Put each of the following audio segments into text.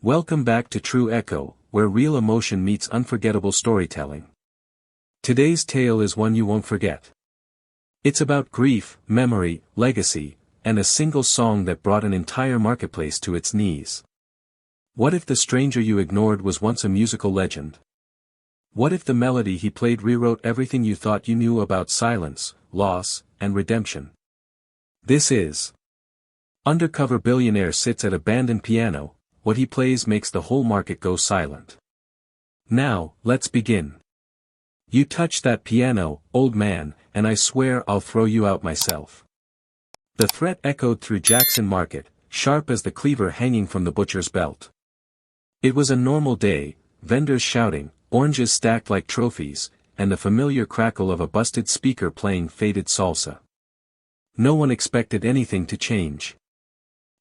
Welcome back to True Echo, where real emotion meets unforgettable storytelling. Today's tale is one you won't forget. It's about grief, memory, legacy, and a single song that brought an entire marketplace to its knees. What if the stranger you ignored was once a musical legend? What if the melody he played rewrote everything you thought you knew about silence, loss, and redemption? This is Undercover Billionaire sits at abandoned piano. What he plays makes the whole market go silent. Now, let's begin. You touch that piano, old man, and I swear I'll throw you out myself. The threat echoed through Jackson Market, sharp as the cleaver hanging from the butcher's belt. It was a normal day, vendors shouting, oranges stacked like trophies, and the familiar crackle of a busted speaker playing faded salsa. No one expected anything to change.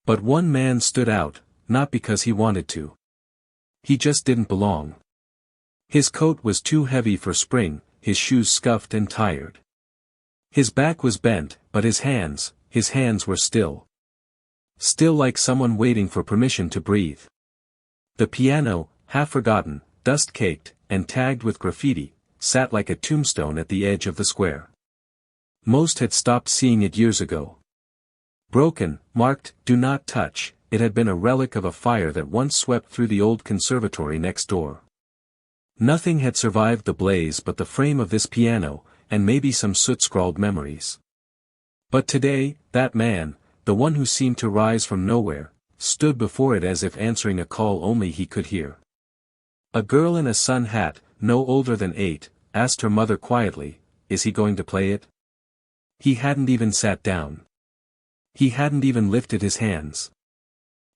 But one man stood out, not because he wanted to. He just didn't belong. His coat was too heavy for spring, his shoes scuffed and tired. His back was bent, but his hands were still. Still like someone waiting for permission to breathe. The piano, half forgotten, dust-caked, and tagged with graffiti, sat like a tombstone at the edge of the square. Most had stopped seeing it years ago. Broken, marked, "Do not touch," it had been a relic of a fire that once swept through the old conservatory next door. Nothing had survived the blaze but the frame of this piano, and maybe some soot-scrawled memories. But today, that man, the one who seemed to rise from nowhere, stood before it as if answering a call only he could hear. A girl in a sun hat, no older than 8, asked her mother quietly, "Is he going to play it?" He hadn't even sat down. He hadn't even lifted his hands.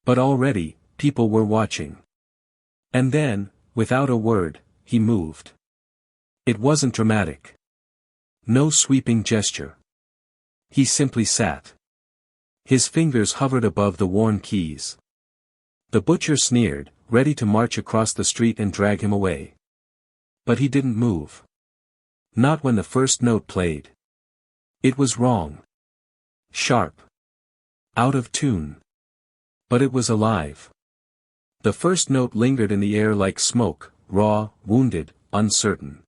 But already, people were watching. And then, without a word, he moved. It wasn't dramatic. No sweeping gesture. He simply sat. His fingers hovered above the worn keys. The butcher sneered, ready to march across the street and drag him away. But he didn't move. Not when the first note played. It was wrong. Sharp. Out of tune. But it was alive. The first note lingered in the air like smoke, raw, wounded, uncertain.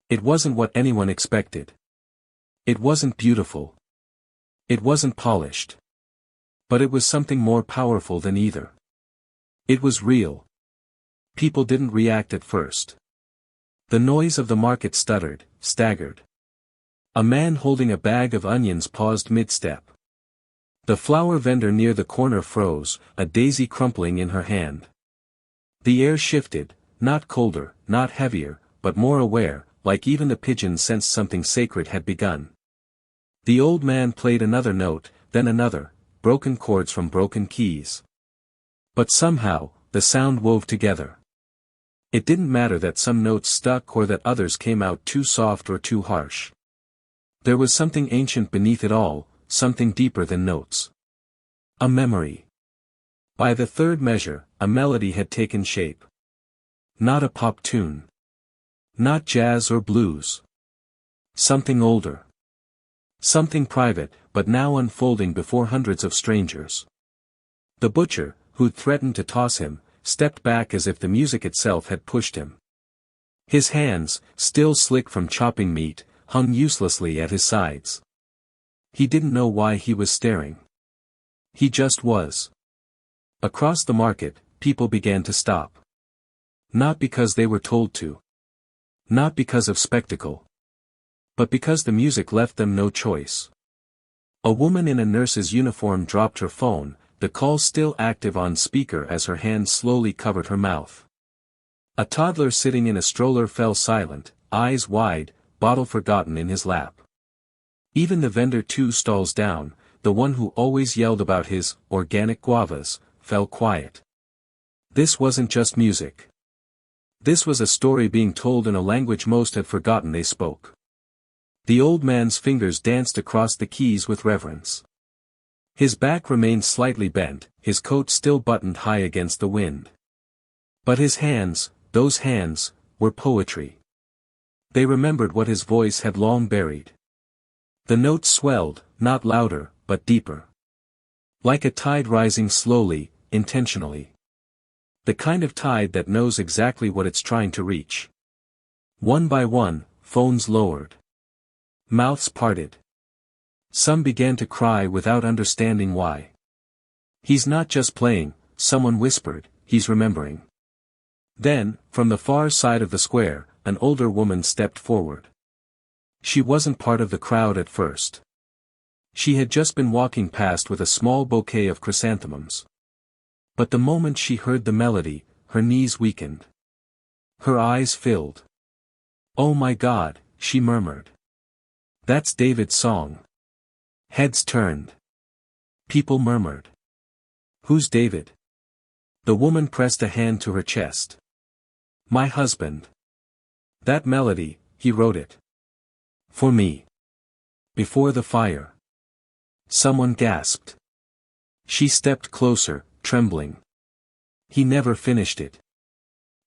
It wasn't what anyone expected. It wasn't beautiful. It wasn't polished. But it was something more powerful than either. It was real. People didn't react at first. The noise of the market stuttered, staggered. A man holding a bag of onions paused mid-step. The flower vendor near the corner froze, a daisy crumpling in her hand. The air shifted, not colder, not heavier, but more aware, like even the pigeons sensed something sacred had begun. The old man played another note, then another, broken chords from broken keys. But somehow, the sound wove together. It didn't matter that some notes stuck or that others came out too soft or too harsh. There was something ancient beneath it all, something deeper than notes. A memory. By the third measure, a melody had taken shape. Not a pop tune. Not jazz or blues. Something older. Something private, but now unfolding before hundreds of strangers. The butcher, who'd threatened to toss him, stepped back as if the music itself had pushed him. His hands, still slick from chopping meat, hung uselessly at his sides. He didn't know why he was staring. He just was. Across the market, people began to stop. Not because they were told to. Not because of spectacle. But because the music left them no choice. A woman in a nurse's uniform dropped her phone, the call still active on speaker as her hand slowly covered her mouth. A toddler sitting in a stroller fell silent, eyes wide, bottle forgotten in his lap. Even the vendor 2 stalls down, the one who always yelled about his organic guavas, fell quiet. This wasn't just music. This was a story being told in a language most had forgotten they spoke. The old man's fingers danced across the keys with reverence. His back remained slightly bent, his coat still buttoned high against the wind. But his hands, those hands, were poetry. They remembered what his voice had long buried. The notes swelled, not louder, but deeper. Like a tide rising slowly, intentionally. The kind of tide that knows exactly what it's trying to reach. One by one, phones lowered. Mouths parted. Some began to cry without understanding why. "He's not just playing," someone whispered, "he's remembering." Then, from the far side of the square, an older woman stepped forward. She wasn't part of the crowd at first. She had just been walking past with a small bouquet of chrysanthemums. But the moment she heard the melody, her knees weakened. Her eyes filled. "Oh my God," she murmured. "That's David's song." Heads turned. People murmured. "Who's David?" The woman pressed a hand to her chest. "My husband. That melody, he wrote it. For me. Before the fire." Someone gasped. She stepped closer, trembling. "He never finished it.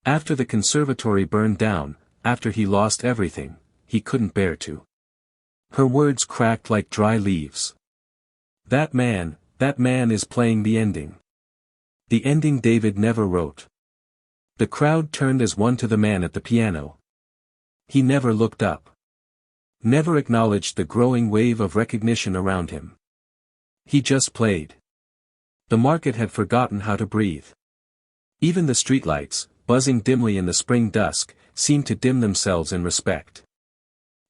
After the conservatory burned down, after he lost everything, he couldn't bear to." Her words cracked like dry leaves. That man is playing the ending. The ending David never wrote." The crowd turned as one to the man at the piano. He never looked up. Never acknowledged the growing wave of recognition around him. He just played. The market had forgotten how to breathe. Even the streetlights, buzzing dimly in the spring dusk, seemed to dim themselves in respect.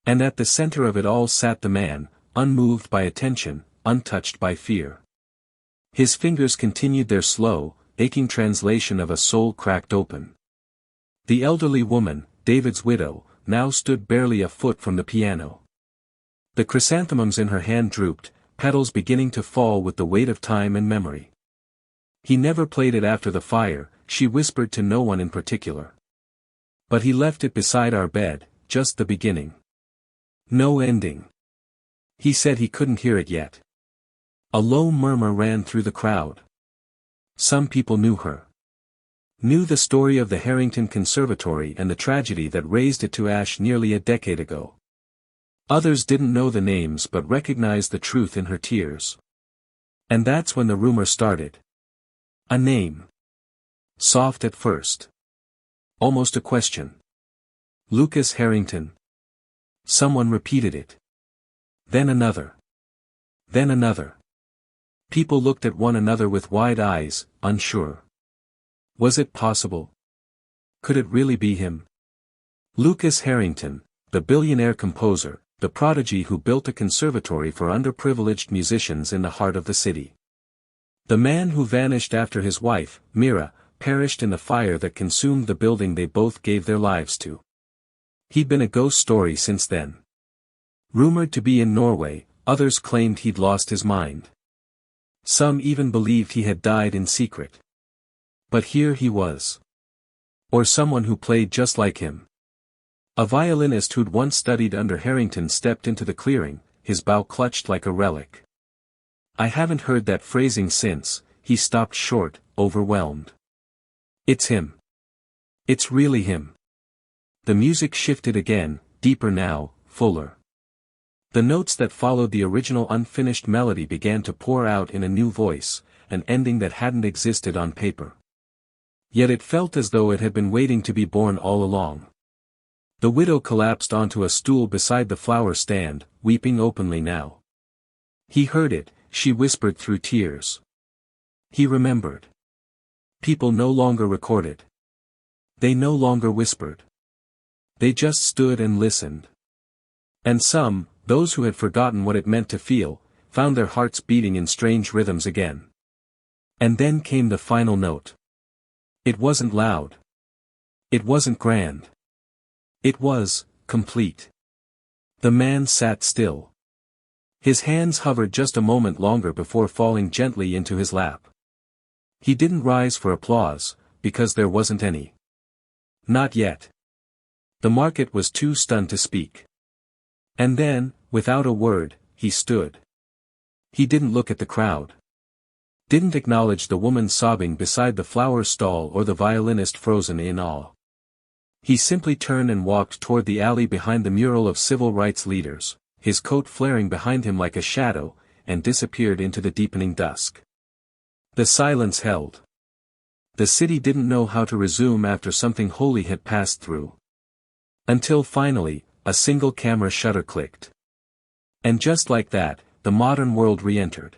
And at the center of it all sat the man, unmoved by attention, untouched by fear. His fingers continued their slow, aching translation of a soul cracked open. The elderly woman, David's widow, now stood barely a foot from the piano. The chrysanthemums in her hand drooped, petals beginning to fall with the weight of time and memory. "He never played it after the fire," she whispered to no one in particular. "But he left it beside our bed, just the beginning. No ending. He said he couldn't hear it yet." A low murmur ran through the crowd. Some people knew her. Knew the story of the Harrington Conservatory and the tragedy that raised it to ash nearly a decade ago. Others didn't know the names but recognized the truth in her tears. And that's when the rumor started. A name. Soft at first. Almost a question. "Lucas Harrington." Someone repeated it. Then another. Then another. People looked at one another with wide eyes, unsure. Was it possible? Could it really be him? Lucas Harrington, the billionaire composer, the prodigy who built a conservatory for underprivileged musicians in the heart of the city. The man who vanished after his wife, Mira, perished in the fire that consumed the building they both gave their lives to. He'd been a ghost story since then. Rumored to be in Norway, others claimed he'd lost his mind. Some even believed he had died in secret. But here he was. Or someone who played just like him. A violinist who'd once studied under Harrington stepped into the clearing, his bow clutched like a relic. "I haven't heard that phrasing since," he stopped short, overwhelmed. "It's him. It's really him." The music shifted again, deeper now, fuller. The notes that followed the original unfinished melody began to pour out in a new voice, an ending that hadn't existed on paper. Yet it felt as though it had been waiting to be born all along. The widow collapsed onto a stool beside the flower stand, weeping openly now. He heard it, she whispered through tears. He remembered. People no longer recorded. They no longer whispered. They just stood and listened. And some, those who had forgotten what it meant to feel, found their hearts beating in strange rhythms again. And then came the final note. It wasn't loud. It wasn't grand. It was complete. The man sat still. His hands hovered just a moment longer before falling gently into his lap. He didn't rise for applause, because there wasn't any. Not yet. The market was too stunned to speak. And then, without a word, he stood. He didn't look at the crowd. Didn't acknowledge the woman sobbing beside the flower stall or the violinist frozen in awe. He simply turned and walked toward the alley behind the mural of civil rights leaders, his coat flaring behind him like a shadow, and disappeared into the deepening dusk. The silence held. The city didn't know how to resume after something holy had passed through. Until finally, a single camera shutter clicked. And just like that, the modern world re-entered.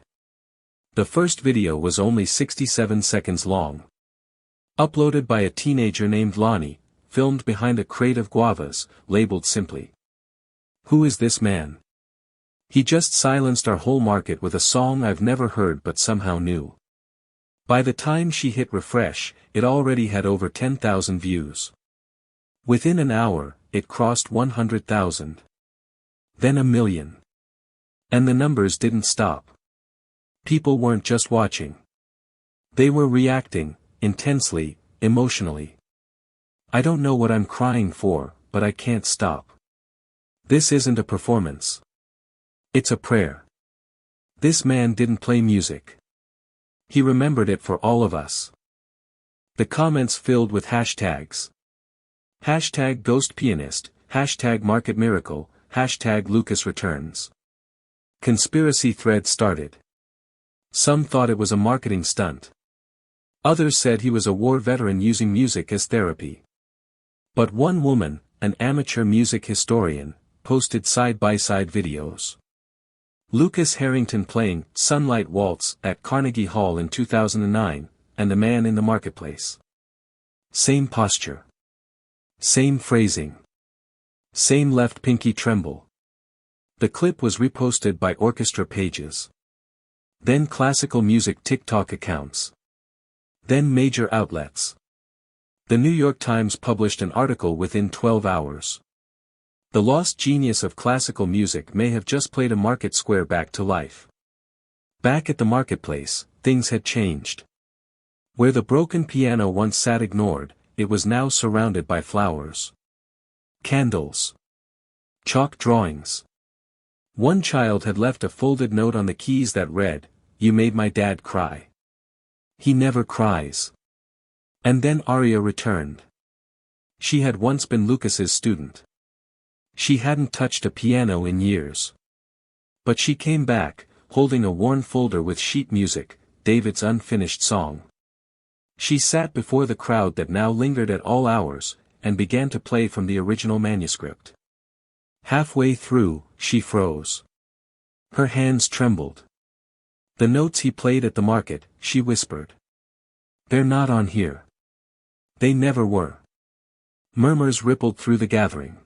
The first video was only 67 seconds long. Uploaded by a teenager named Lonnie, filmed behind a crate of guavas, labeled simply, "Who is this man? He just silenced our whole market with a song I've never heard but somehow knew." By the time she hit refresh, it already had over 10,000 views. Within an hour, it crossed 100,000. Then 1,000,000. And the numbers didn't stop. People weren't just watching. They were reacting, intensely, emotionally. "I don't know what I'm crying for, but I can't stop. This isn't a performance. It's a prayer. This man didn't play music. He remembered it for all of us." The comments filled with hashtags. Hashtag Ghost Pianist, hashtag Market Miracle, hashtag Lucas Returns. Conspiracy threads started. Some thought it was a marketing stunt. Others said he was a war veteran using music as therapy. But one woman, an amateur music historian, posted side-by-side videos. Lucas Harrington playing Sunlight Waltz at Carnegie Hall in 2009, and a man in the marketplace. Same posture. Same phrasing. Same left pinky tremble. The clip was reposted by orchestra pages. Then classical music TikTok accounts. Then major outlets. The New York Times published an article within 12 hours. The lost genius of classical music may have just played a market square back to life. Back at the marketplace, things had changed. Where the broken piano once sat ignored, it was now surrounded by flowers. Candles. Chalk drawings. One child had left a folded note on the keys that read, "You made my dad cry. He never cries." And then Aria returned. She had once been Lucas's student. She hadn't touched a piano in years. But she came back, holding a worn folder with sheet music, David's unfinished song. She sat before the crowd that now lingered at all hours, and began to play from the original manuscript. Halfway through, she froze. Her hands trembled. "The notes he played at the market," she whispered. "They're not on here. They never were." Murmurs rippled through the gathering.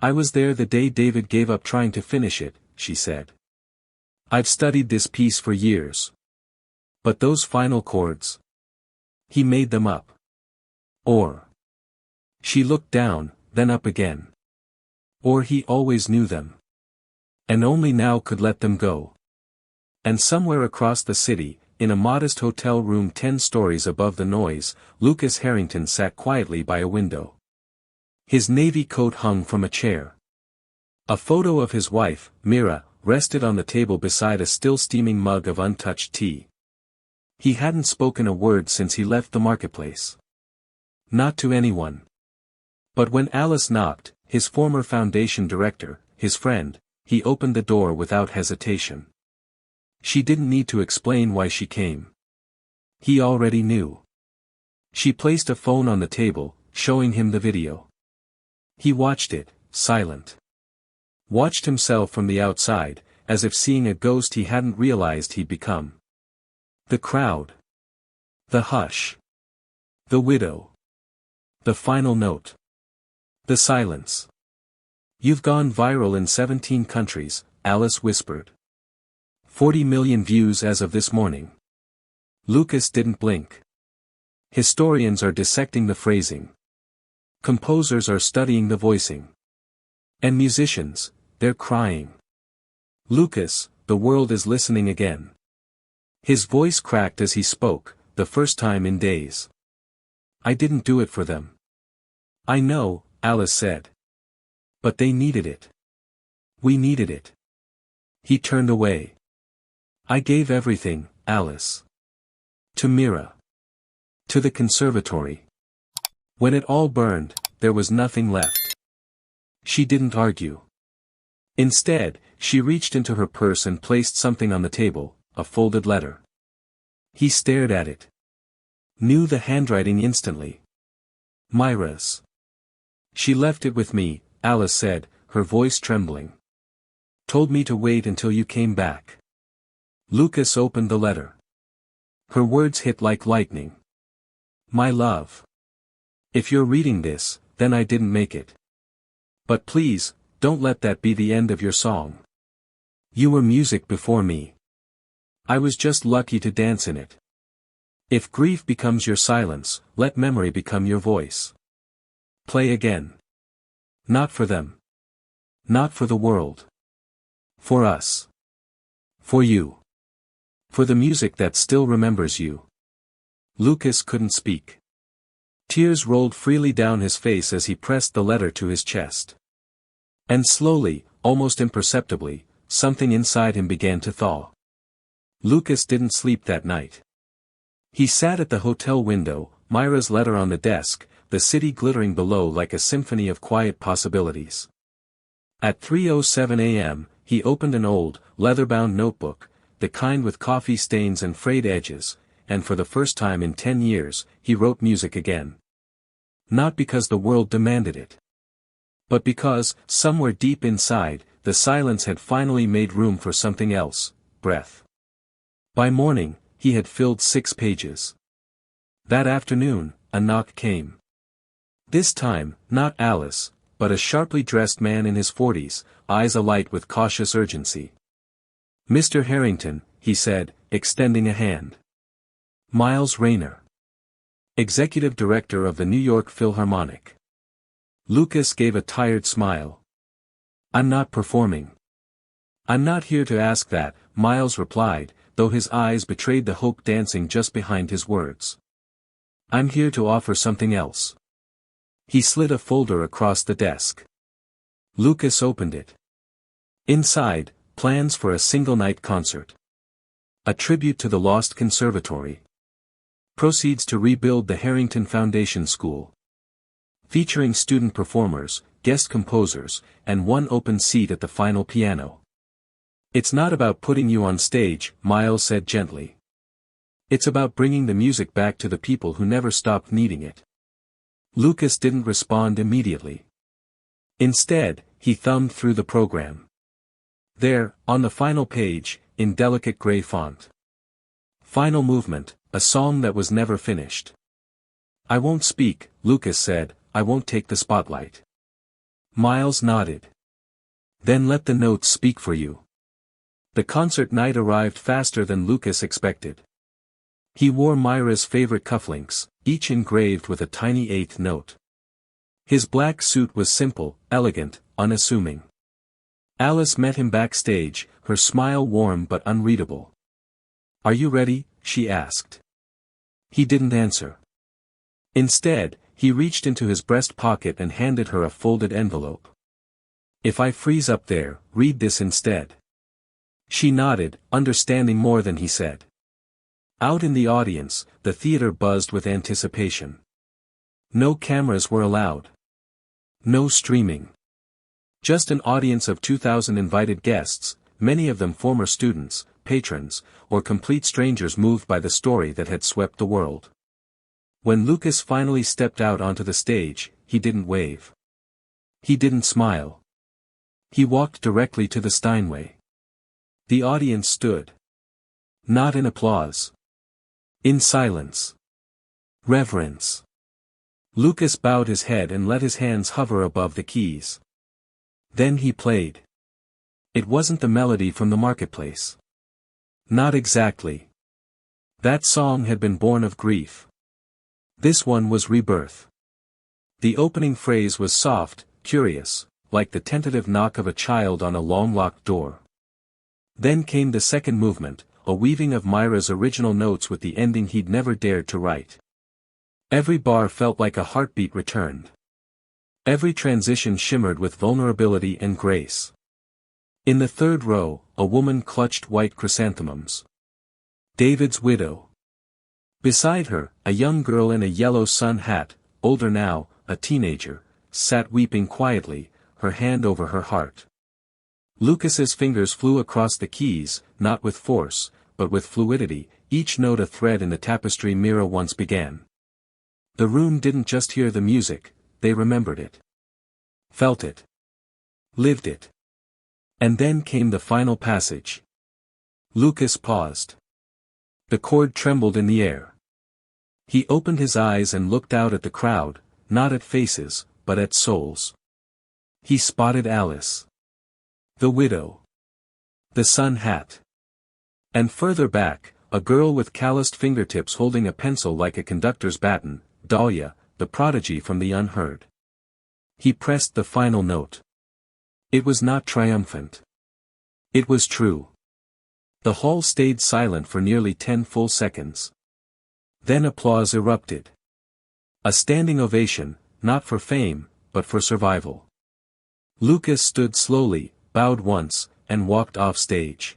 "I was there the day David gave up trying to finish it," she said. "I've studied this piece for years. But those final chords. He made them up. Or." She looked down, then up again. "Or he always knew them. And only now could let them go." And somewhere across the city, in a modest hotel room 10 stories above the noise, Lucas Harrington sat quietly by a window. His navy coat hung from a chair. A photo of his wife, Mira, rested on the table beside a still steaming mug of untouched tea. He hadn't spoken a word since he left the marketplace. Not to anyone. But when Alice knocked, his former foundation director, his friend, he opened the door without hesitation. She didn't need to explain why she came. He already knew. She placed a phone on the table, showing him the video. He watched it, silent. Watched himself from the outside, as if seeing a ghost he hadn't realized he'd become. The crowd. The hush. The widow. The final note. The silence. "You've gone viral in 17 countries, Alice whispered. 40 million views as of this morning." Lucas didn't blink. Historians are dissecting the phrasing. Composers are studying the voicing. And musicians, they're crying. "Lucas, the world is listening again." His voice cracked as he spoke, the first time in days. "I didn't do it for them." "I know," Alice said. "But they needed it. We needed it." He turned away. "I gave everything, Alice. To Mira. To the conservatory. When it all burned, there was nothing left." She didn't argue. Instead, she reached into her purse and placed something on the table, a folded letter. He stared at it. Knew the handwriting instantly. Myra's. She left it with me, Alice said, her voice trembling. Told me to wait until you came back. Lucas opened the letter. Her words hit like lightning. My love. If you're reading this, then I didn't make it. But please, don't let that be the end of your song. You were music before me. I was just lucky to dance in it. If grief becomes your silence, let memory become your voice. Play again. Not for them. Not for the world. For us. For you. For the music that still remembers you. Lucas couldn't speak. Tears rolled freely down his face as he pressed the letter to his chest. And slowly, almost imperceptibly, something inside him began to thaw. Lucas didn't sleep that night. He sat at the hotel window, Myra's letter on the desk, the city glittering below like a symphony of quiet possibilities. At 3:07 a.m., he opened an old, leather-bound notebook, the kind with coffee stains and frayed edges, and for the first time in 10 years, he wrote music again. Not because the world demanded it. But because, somewhere deep inside, the silence had finally made room for something else, breath. By morning, he had filled 6 pages. That afternoon, a knock came. This time, not Alice, but a sharply dressed man in his 40s, eyes alight with cautious urgency. Mr. Harrington, he said, extending a hand. Miles Rayner. Executive Director of the New York Philharmonic. Lucas gave a tired smile. I'm not performing. I'm not here to ask that, Miles replied, though his eyes betrayed the hope dancing just behind his words. I'm here to offer something else. He slid a folder across the desk. Lucas opened it. Inside, plans for a single-night concert. A tribute to the lost conservatory. Proceeds to rebuild the Harrington Foundation School. Featuring student performers, guest composers, and one open seat at the final piano. It's not about putting you on stage, Miles said gently. It's about bringing the music back to the people who never stopped needing it. Lucas didn't respond immediately. Instead, he thumbed through the program. There, on the final page, in delicate gray font. Final movement, a song that was never finished. I won't speak, Lucas said, I won't take the spotlight. Miles nodded. Then let the notes speak for you. The concert night arrived faster than Lucas expected. He wore Myra's favorite cufflinks, each engraved with a tiny 8th note. His black suit was simple, elegant, unassuming. Alice met him backstage, her smile warm but unreadable. Are you ready? She asked. He didn't answer. Instead, he reached into his breast pocket and handed her a folded envelope. If I freeze up there, read this instead. She nodded, understanding more than he said. Out in the audience, the theater buzzed with anticipation. No cameras were allowed. No streaming. Just an audience of 2,000 invited guests, many of them former students, patrons, or complete strangers moved by the story that had swept the world. When Lucas finally stepped out onto the stage, he didn't wave. He didn't smile. He walked directly to the Steinway. The audience stood. Not in applause. In silence. Reverence. Lucas bowed his head and let his hands hover above the keys. Then he played. It wasn't the melody from the marketplace. Not exactly. That song had been born of grief. This one was rebirth. The opening phrase was soft, curious, like the tentative knock of a child on a long-locked door. Then came the second movement, a weaving of Myra's original notes with the ending he'd never dared to write. Every bar felt like a heartbeat returned. Every transition shimmered with vulnerability and grace. In the third row, a woman clutched white chrysanthemums. David's widow. Beside her, a young girl in a yellow sun hat, older now, a teenager, sat weeping quietly, her hand over her heart. Lucas's fingers flew across the keys, not with force, but with fluidity, each note a thread in the tapestry Mira once began. The room didn't just hear the music, they remembered it. Felt it. Lived it. And then came the final passage. Lucas paused. The chord trembled in the air. He opened his eyes and looked out at the crowd, not at faces, but at souls. He spotted Alice. The widow. The sun hat. And further back, a girl with calloused fingertips holding a pencil like a conductor's baton, Dahlia, the prodigy from the unheard. He pressed the final note. It was not triumphant. It was true. The hall stayed silent for nearly 10 full seconds. Then applause erupted. A standing ovation, not for fame, but for survival. Lucas stood slowly, bowed once, and walked off stage.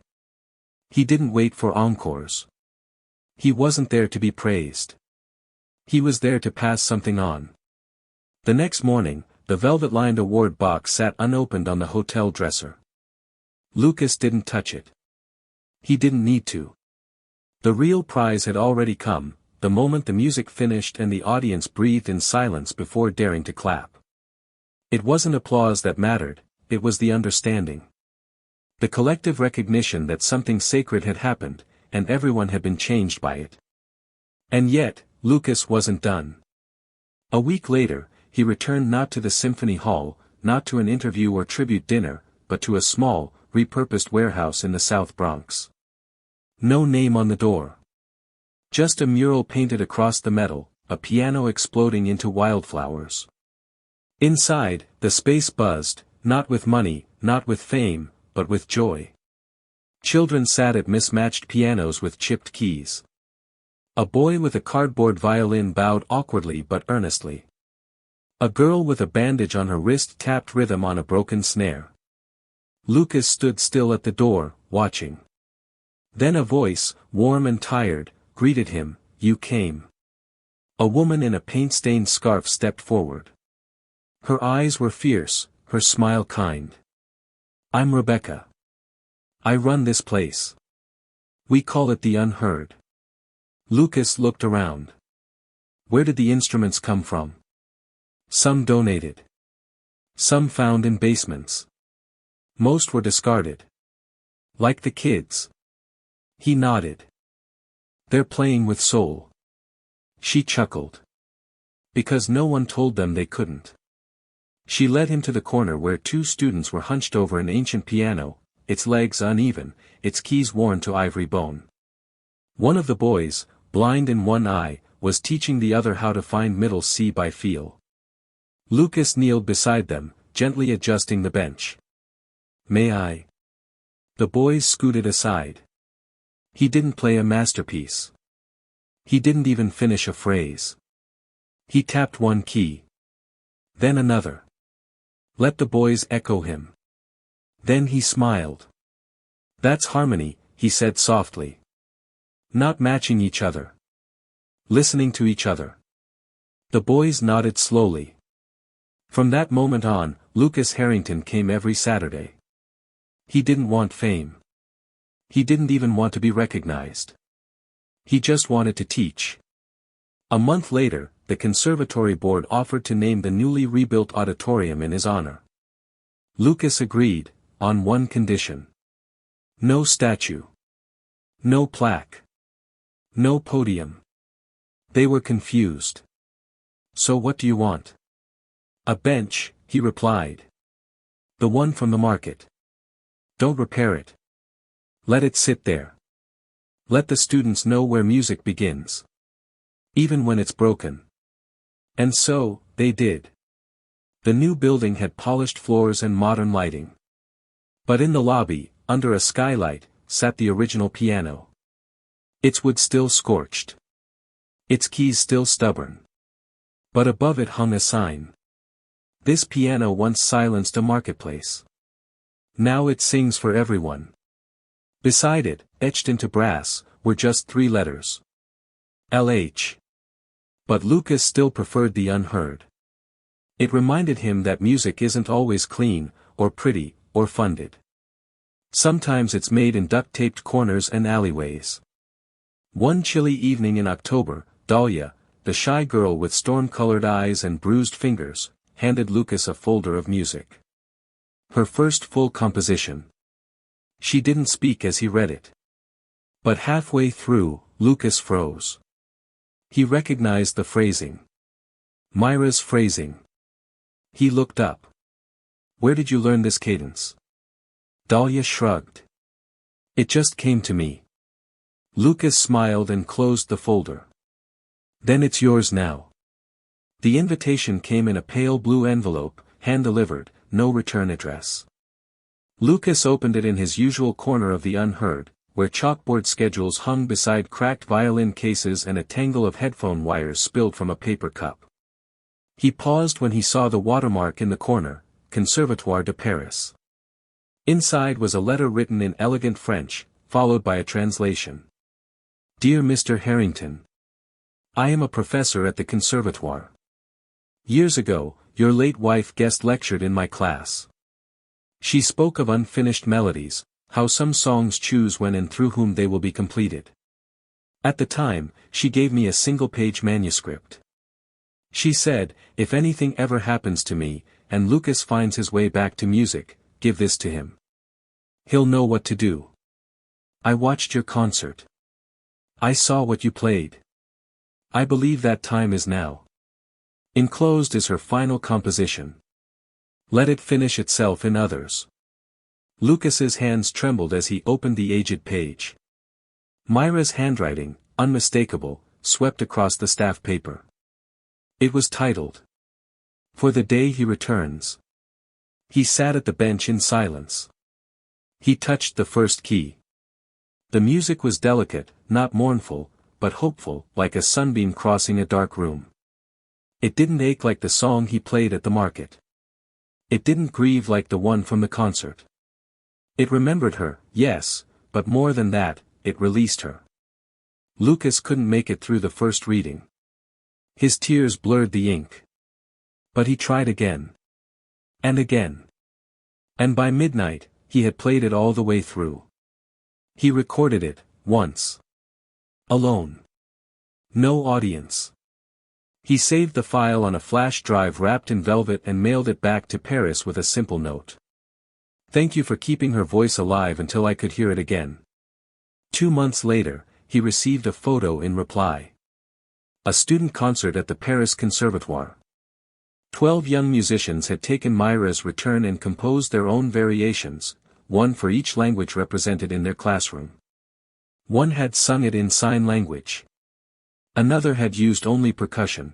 He didn't wait for encores. He wasn't there to be praised. He was there to pass something on. The next morning, the velvet-lined award box sat unopened on the hotel dresser. Lucas didn't touch it. He didn't need to. The real prize had already come, the moment the music finished and the audience breathed in silence before daring to clap. It wasn't applause that mattered, it was the understanding. The collective recognition that something sacred had happened, and everyone had been changed by it. And yet, Lucas wasn't done. A week later, he returned not to the Symphony Hall, not to an interview or tribute dinner, but to a small, repurposed warehouse in the South Bronx. No name on the door. Just a mural painted across the metal, a piano exploding into wildflowers. Inside, the space buzzed, not with money, not with fame, but with joy. Children sat at mismatched pianos with chipped keys. A boy with a cardboard violin bowed awkwardly but earnestly. A girl with a bandage on her wrist tapped rhythm on a broken snare. Lucas stood still at the door, watching. Then a voice, warm and tired, greeted him, "You came." A woman in a paint-stained scarf stepped forward. Her eyes were fierce, her smile kind. "I'm Rebecca. I run this place. We call it the unheard." Lucas looked around. Where did the instruments come from? Some donated. Some found in basements. Most were discarded. Like the kids. He nodded. They're playing with soul. She chuckled. Because no one told them they couldn't. She led him to the corner where 2 students were hunched over an ancient piano, its legs uneven, its keys worn to ivory bone. One of the boys, blind in one eye, was teaching the other how to find middle C by feel. Lucas kneeled beside them, gently adjusting the bench. "May I?" The boys scooted aside. He didn't play a masterpiece. He didn't even finish a phrase. He tapped one key. Then another. Let the boys echo him. Then he smiled. "That's harmony," he said softly. "Not matching each other. Listening to each other." The boys nodded slowly. From that moment on, Lucas Harrington came every Saturday. He didn't want fame. He didn't even want to be recognized. He just wanted to teach. A month later, the conservatory board offered to name the newly rebuilt auditorium in his honor. Lucas agreed, on one condition. No statue. No plaque. No podium. They were confused. "So what do you want?" "A bench," he replied. "The one from the market. Don't repair it. Let it sit there. Let the students know where music begins. Even when it's broken." And so, they did. The new building had polished floors and modern lighting. But in the lobby, under a skylight, sat the original piano. Its wood still scorched. Its keys still stubborn. But above it hung a sign. "This piano once silenced a marketplace. Now it sings for everyone." Beside it, etched into brass, were just 3 letters. LH. But Lucas still preferred the unheard. It reminded him that music isn't always clean, or pretty, or funded. Sometimes it's made in duct-taped corners and alleyways. One chilly evening in October, Dahlia, the shy girl with storm-colored eyes and bruised fingers, handed Lucas a folder of music. Her first full composition. She didn't speak as he read it. But halfway through, Lucas froze. He recognized the phrasing. Myra's phrasing. He looked up. "Where did you learn this cadence?" Dahlia shrugged. "It just came to me." Lucas smiled and closed the folder. "Then it's yours now." The invitation came in a pale blue envelope, hand-delivered, no return address. Lucas opened it in his usual corner of the unheard, where chalkboard schedules hung beside cracked violin cases and a tangle of headphone wires spilled from a paper cup. He paused when he saw the watermark in the corner, Conservatoire de Paris. Inside was a letter written in elegant French, followed by a translation. "Dear Mr. Harrington. I am a professor at the Conservatoire. Years ago, your late wife guest lectured in my class. She spoke of unfinished melodies, how some songs choose when and through whom they will be completed. At the time, she gave me a single-page manuscript. She said, if anything ever happens to me, and Lucas finds his way back to music, give this to him. He'll know what to do. I watched your concert. I saw what you played. I believe that time is now." Enclosed is her final composition. Let it finish itself in others. Lucas's hands trembled as he opened the aged page. Myra's handwriting, unmistakable, swept across the staff paper. It was titled, "For the Day He Returns." He sat at the bench in silence. He touched the first key. The music was delicate, not mournful, but hopeful, like a sunbeam crossing a dark room. It didn't ache like the song he played at the market. It didn't grieve like the one from the concert. It remembered her, yes, but more than that, it released her. Lucas couldn't make it through the first reading. His tears blurred the ink. But he tried again. And again. And by midnight, he had played it all the way through. He recorded it, once. Alone. No audience. He saved the file on a flash drive wrapped in velvet and mailed it back to Paris with a simple note. "Thank you for keeping her voice alive until I could hear it again." 2 months later, he received a photo in reply. A student concert at the Paris Conservatoire. 12 young musicians had taken Myra's return and composed their own variations, one for each language represented in their classroom. One had sung it in sign language. Another had used only percussion.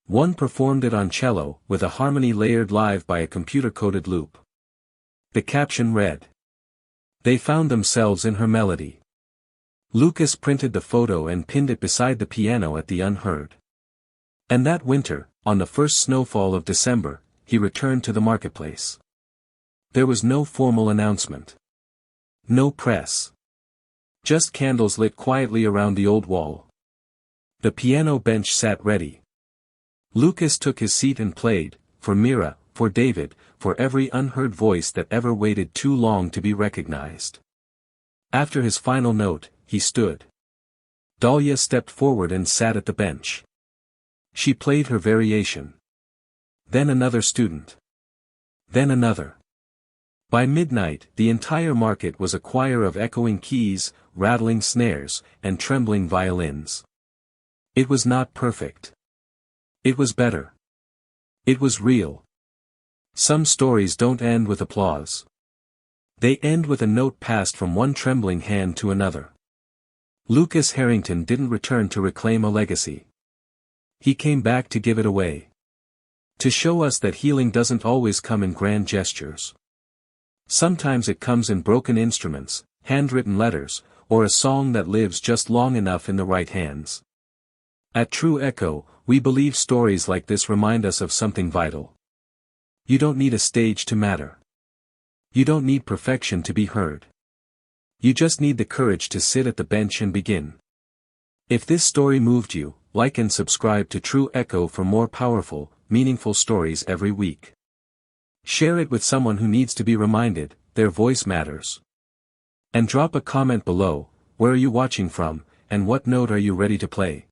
One performed it on cello, with a harmony layered live by a computer-coded loop. The caption read, "They found themselves in her melody." Lucas printed the photo and pinned it beside the piano at the unheard. And that winter, on the first snowfall of December, he returned to the marketplace. There was no formal announcement. No press. Just candles lit quietly around the old wall. The piano bench sat ready. Lucas took his seat and played, for Mira, for David, for every unheard voice that ever waited too long to be recognized. After his final note, he stood. Dahlia stepped forward and sat at the bench. She played her variation. Then another student. Then another. By midnight, the entire market was a choir of echoing keys, rattling snares, and trembling violins. It was not perfect. It was better. It was real. Some stories don't end with applause. They end with a note passed from one trembling hand to another. Lucas Harrington didn't return to reclaim a legacy. He came back to give it away. To show us that healing doesn't always come in grand gestures. Sometimes it comes in broken instruments, handwritten letters, or a song that lives just long enough in the right hands. At True Echo, we believe stories like this remind us of something vital. You don't need a stage to matter. You don't need perfection to be heard. You just need the courage to sit at the bench and begin. If this story moved you, like and subscribe to True Echo for more powerful, meaningful stories every week. Share it with someone who needs to be reminded, their voice matters. And drop a comment below, where are you watching from, and what note are you ready to play?